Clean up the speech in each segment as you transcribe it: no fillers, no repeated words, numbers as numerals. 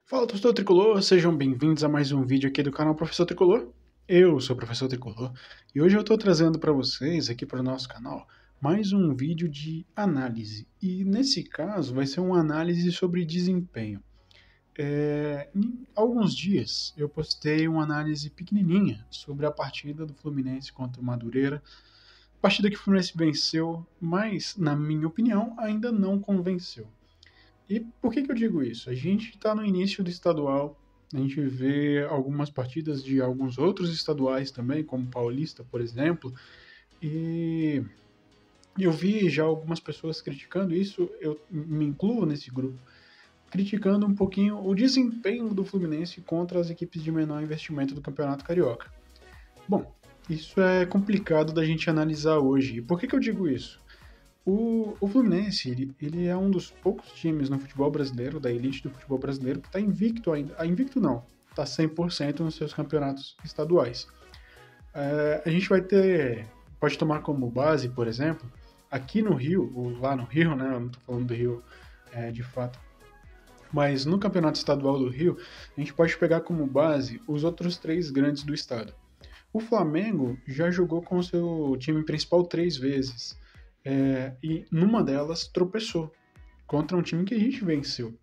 Fala, torcedor Tricolor, sejam bem-vindos a mais um vídeo aqui do canal Professor Tricolor. Eu sou o Professor Tricolor e hoje eu estou trazendo para vocês aqui para o nosso canal mais um vídeo de análise. E nesse caso vai ser uma análise sobre desempenho. Em alguns dias eu postei uma análise pequenininha sobre a partida do Fluminense contra o Madureira. Partida que o Fluminense venceu, mas na minha opinião ainda não convenceu. E por que eu digo isso? A gente está no início do estadual, a gente vê algumas partidas de alguns outros estaduais também, como Paulista, por exemplo, e eu vi já algumas pessoas criticando isso, eu me incluo nesse grupo, criticando um pouquinho o desempenho do Fluminense contra as equipes de menor investimento do Campeonato Carioca. Bom, isso é complicado da gente analisar hoje. E por que eu digo isso? O Fluminense, ele é um dos poucos times no futebol brasileiro, da elite do futebol brasileiro, que está invicto ainda. Invicto não, está 100% nos seus campeonatos estaduais. A gente pode tomar como base, por exemplo, aqui no Rio, ou lá no Rio, né, eu não estou falando do Rio de fato, mas no campeonato estadual do Rio, a gente pode pegar como base os outros três grandes do estado. O Flamengo já jogou com o seu time principal 3 vezes. E numa delas tropeçou contra um time que a gente venceu.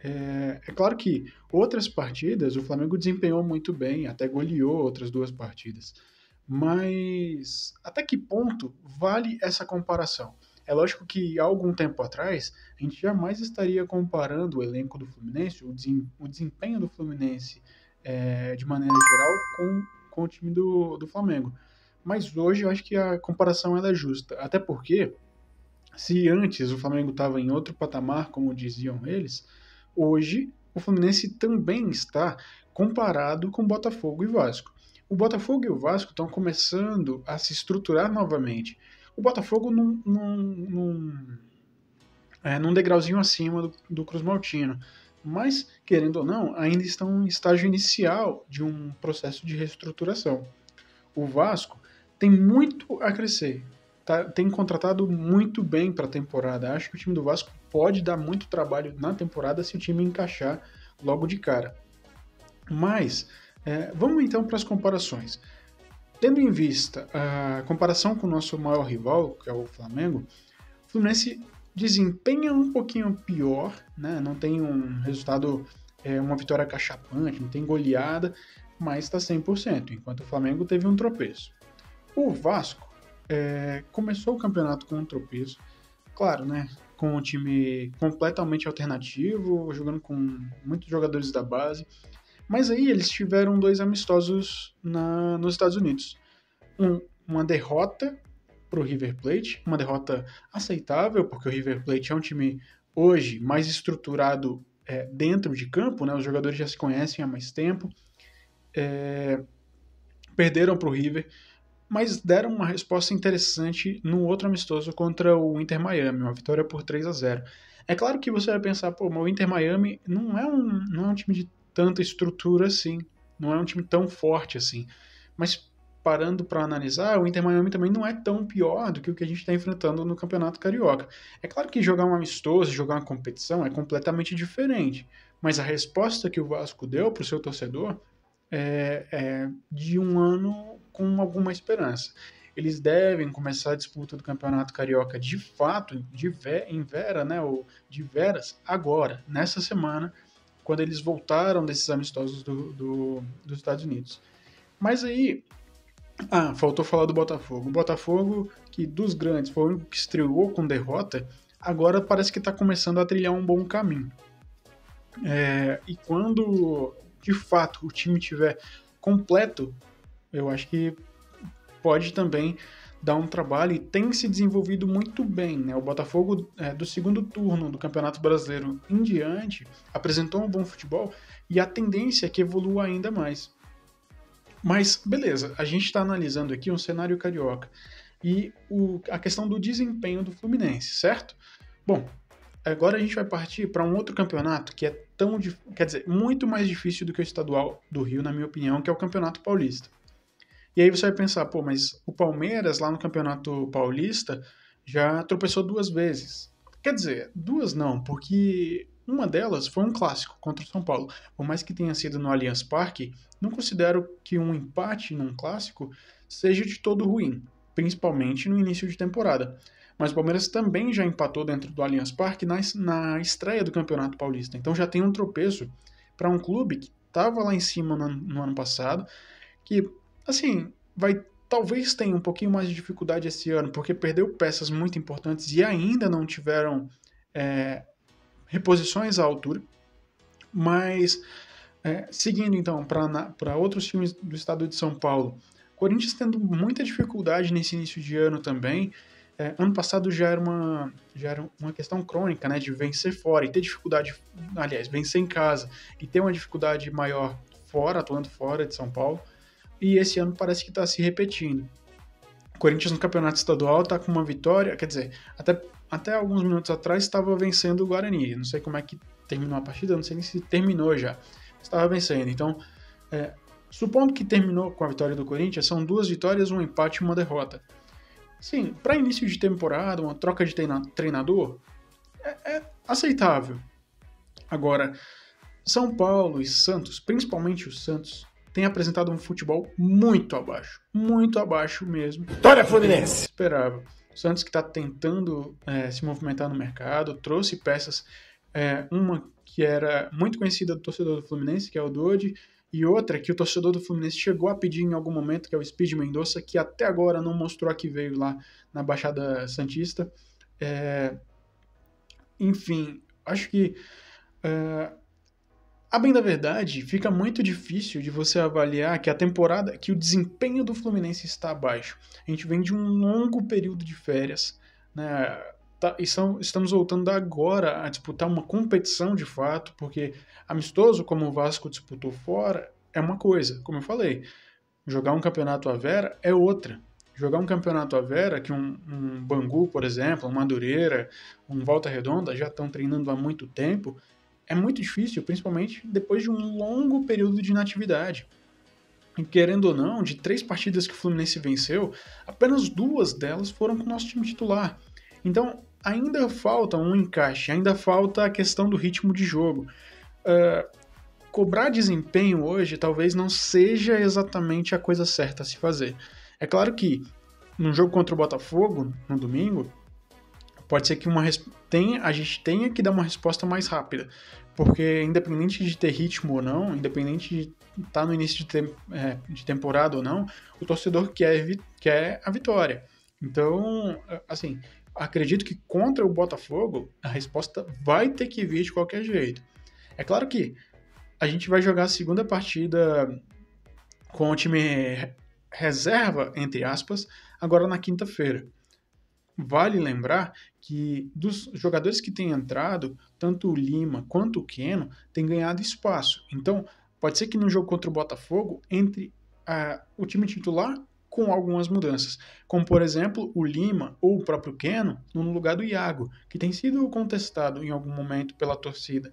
É claro que outras partidas o Flamengo desempenhou muito bem, até goleou outras 2 partidas. Mas até que ponto vale essa comparação? É lógico que há algum tempo atrás a gente jamais estaria comparando o elenco do Fluminense, o desempenho do Fluminense de maneira geral com o time do Flamengo. Mas hoje eu acho que a comparação ela é justa. Até porque, se antes o Flamengo estava em outro patamar, como diziam eles, hoje o Fluminense também está comparado com Botafogo e Vasco. O Botafogo e o Vasco estão começando a se estruturar novamente. O Botafogo num degrauzinho acima do Cruz Maltino. Mas, querendo ou não, ainda estão em estágio inicial de um processo de reestruturação. O Vasco tem muito a crescer. Tem contratado muito bem para a temporada. Acho que o time do Vasco pode dar muito trabalho na temporada se o time encaixar logo de cara. Mas vamos então para as comparações. Tendo em vista a comparação com o nosso maior rival, que é o Flamengo, o Fluminense desempenha um pouquinho pior, né? Não tem um resultado, uma vitória cachapante, não tem goleada, mas está 100%, enquanto o Flamengo teve um tropeço. O Vasco começou o campeonato com um tropeço, claro, né? Com um time completamente alternativo, jogando com muitos jogadores da base, mas aí eles tiveram 2 amistosos nos Estados Unidos. Uma derrota para o River Plate, uma derrota aceitável, porque o River Plate é um time hoje mais estruturado dentro de campo, né? Os jogadores já se conhecem há mais tempo, perderam para o River, mas deram uma resposta interessante no outro amistoso contra o Inter Miami, uma vitória por 3-0. É claro que você vai pensar, pô, mas o Inter Miami não é um time de tanta estrutura assim, não é um time tão forte assim, mas parando para analisar, o Inter Miami também não é tão pior do que o que a gente está enfrentando no Campeonato Carioca. É claro que jogar um amistoso, jogar uma competição é completamente diferente, mas a resposta que o Vasco deu para o seu torcedor é de um ano com alguma esperança. Eles devem começar a disputa do Campeonato Carioca de fato, em vera, né, ou de veras, agora, nessa semana, quando eles voltaram desses amistosos dos Estados Unidos. Mas aí, faltou falar do Botafogo. O Botafogo, que dos grandes foi o único que estreou com derrota, agora parece que está começando a trilhar um bom caminho. E quando, de fato, o time estiver completo, eu acho que pode também dar um trabalho e tem se desenvolvido muito bem, né? O Botafogo, do segundo turno do Campeonato Brasileiro em diante, apresentou um bom futebol e a tendência é que evolua ainda mais. Mas, beleza, a gente está analisando aqui um cenário carioca e a questão do desempenho do Fluminense, certo? Bom, agora a gente vai partir para um outro campeonato que é muito mais difícil do que o estadual do Rio, na minha opinião, que é o Campeonato Paulista. E aí você vai pensar, pô, mas o Palmeiras lá no Campeonato Paulista já tropeçou 2 vezes. Quer dizer, 2 não, porque Uma delas foi um clássico contra o São Paulo. Por mais que tenha sido no Allianz Parque, não considero que um empate num clássico seja de todo ruim, principalmente no início de temporada. Mas o Palmeiras também já empatou dentro do Allianz Parque na estreia do Campeonato Paulista. Então já tem um tropeço para um clube que estava lá em cima no ano passado, que, assim, talvez tenha um pouquinho mais de dificuldade esse ano, porque perdeu peças muito importantes e ainda não tiveram reposições à altura. Mas, seguindo então para outros times do estado de São Paulo, Corinthians tendo muita dificuldade nesse início de ano também. Ano passado já era uma questão crônica, né, de vencer fora e ter dificuldade, aliás, vencer em casa e ter uma dificuldade maior atuando fora de São Paulo. E esse ano parece que está se repetindo. O Corinthians no campeonato estadual está com uma vitória, quer dizer, até alguns minutos atrás estava vencendo o Guarani. Não sei como é que terminou a partida, não sei nem se terminou já. Estava vencendo. Então, supondo que terminou com a vitória do Corinthians, são 2 vitórias, um empate e uma derrota. Sim, para início de temporada, uma troca de treinador é aceitável. Agora, São Paulo e Santos, principalmente o Santos, tem apresentado um futebol muito abaixo mesmo. Vitória Fluminense! Esperava. O Santos que está tentando se movimentar no mercado, trouxe peças, uma que era muito conhecida do torcedor do Fluminense, que é o Dodi, e outra que o torcedor do Fluminense chegou a pedir em algum momento, que é o Speed Mendonça, que até agora não mostrou a que veio lá na Baixada Santista. Enfim, acho que a bem da verdade, fica muito difícil de você avaliar que o desempenho do Fluminense está abaixo. A gente vem de um longo período de férias, né? Estamos voltando agora a disputar uma competição de fato, porque amistoso, como o Vasco disputou fora, é uma coisa, como eu falei. Jogar um campeonato à Vera é outra. Jogar um campeonato à Vera, que um Bangu, por exemplo, um Madureira, um Volta Redonda já estão treinando há muito tempo, é muito difícil, principalmente depois de um longo período de inatividade. E querendo ou não, de 3 partidas que o Fluminense venceu, apenas 2 delas foram com o nosso time titular. Então, ainda falta um encaixe, ainda falta a questão do ritmo de jogo. Cobrar desempenho hoje talvez não seja exatamente a coisa certa a se fazer. É claro que no jogo contra o Botafogo, no domingo, pode ser que a gente tenha que dar uma resposta mais rápida, porque independente de ter ritmo ou não, independente de estar no início de temporada ou não, o torcedor quer a vitória. Então, assim, acredito que contra o Botafogo, a resposta vai ter que vir de qualquer jeito. É claro que a gente vai jogar a segunda partida com o time reserva, entre aspas, agora na quinta-feira. Vale lembrar que dos jogadores que têm entrado, tanto o Lima quanto o Keno têm ganhado espaço. Então, pode ser que no jogo contra o Botafogo entre o time titular com algumas mudanças. Como, por exemplo, o Lima ou o próprio Keno no lugar do Iago, que tem sido contestado em algum momento pela torcida.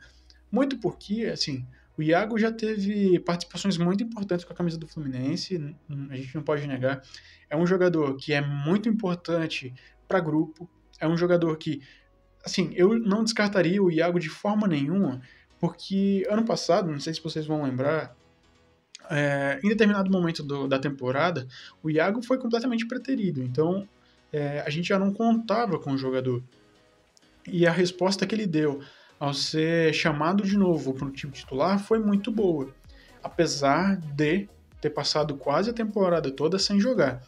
Muito porque, assim, o Iago já teve participações muito importantes com a camisa do Fluminense, a gente não pode negar. É um jogador que é muito importante para grupo, é um jogador que, assim, eu não descartaria o Iago de forma nenhuma, porque ano passado, não sei se vocês vão lembrar, em determinado momento da temporada, o Iago foi completamente preterido, então a gente já não contava com o jogador. E a resposta que ele deu ao ser chamado de novo para o time titular foi muito boa, apesar de ter passado quase a temporada toda sem jogar.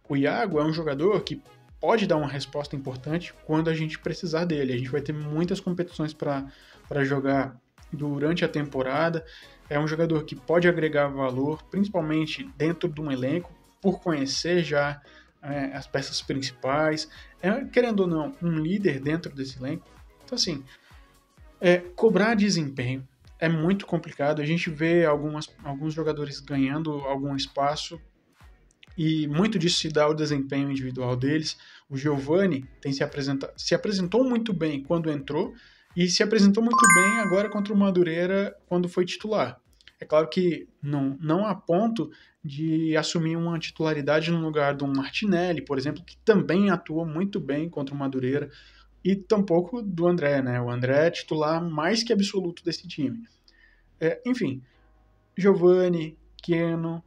O Iago é um jogador que pode dar uma resposta importante quando a gente precisar dele. A gente vai ter muitas competições para jogar durante a temporada. É um jogador que pode agregar valor, principalmente dentro de um elenco, por conhecer já as peças principais. Querendo ou não, um líder dentro desse elenco. Então, assim, cobrar desempenho é muito complicado. A gente vê alguns jogadores ganhando algum espaço e muito disso se dá ao desempenho individual deles. O Giovani se apresentou muito bem quando entrou e se apresentou muito bem agora contra o Madureira quando foi titular. É claro que não a ponto de assumir uma titularidade no lugar do Martinelli, por exemplo, que também atuou muito bem contra o Madureira. e tampouco do André, né? O André é titular mais que absoluto desse time. Enfim, Giovani, Keno,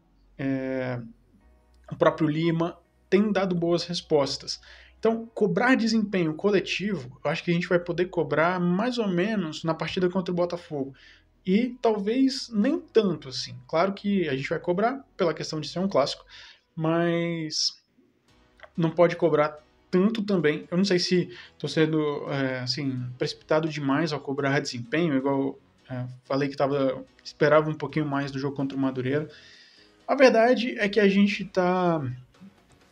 o próprio Lima tem dado boas respostas. Então, cobrar desempenho coletivo, eu acho que a gente vai poder cobrar mais ou menos na partida contra o Botafogo. E talvez nem tanto assim. Claro que a gente vai cobrar pela questão de ser um clássico, mas não pode cobrar tanto também. Eu não sei se estou sendo assim, precipitado demais ao cobrar desempenho, igual falei que esperava um pouquinho mais do jogo contra o Madureira. A verdade é que a gente está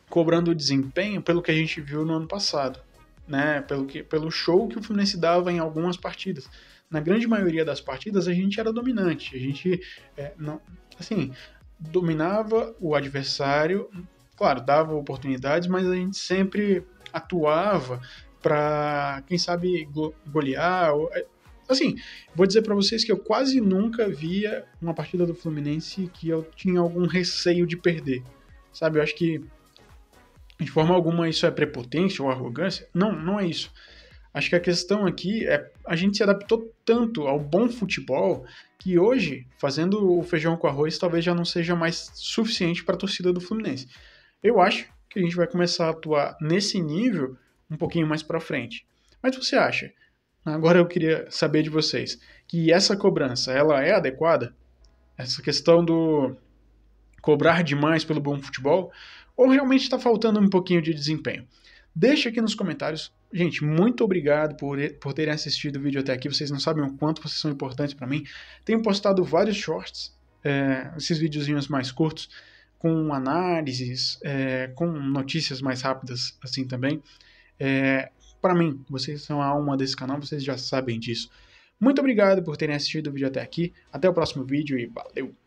cobrando o desempenho pelo que a gente viu no ano passado, né? Pelo show que o Fluminense dava em algumas partidas. Na grande maioria das partidas a gente era dominante, a gente não, assim, dominava o adversário, claro, dava oportunidades, mas a gente sempre atuava para, quem sabe, golear. Assim, vou dizer para vocês que eu quase nunca via uma partida do Fluminense que eu tinha algum receio de perder, sabe? Eu acho que de forma alguma isso é prepotência ou arrogância. Não, não é isso. Acho que a questão aqui é a gente se adaptou tanto ao bom futebol que hoje, fazendo o feijão com arroz, talvez já não seja mais suficiente para a torcida do Fluminense. Eu acho que a gente vai começar a atuar nesse nível um pouquinho mais para frente. Mas você acha? Agora eu queria saber de vocês que essa cobrança, ela é adequada? Essa questão do cobrar demais pelo bom futebol, ou realmente está faltando um pouquinho de desempenho? Deixa aqui nos comentários. Gente, muito obrigado por terem assistido o vídeo até aqui. Vocês não sabem o quanto vocês são importantes para mim. Tenho postado vários shorts, esses videozinhos mais curtos, com análises, com notícias mais rápidas assim também. Para mim, vocês são a alma desse canal, vocês já sabem disso. Muito obrigado por terem assistido o vídeo até aqui. Até o próximo vídeo e valeu!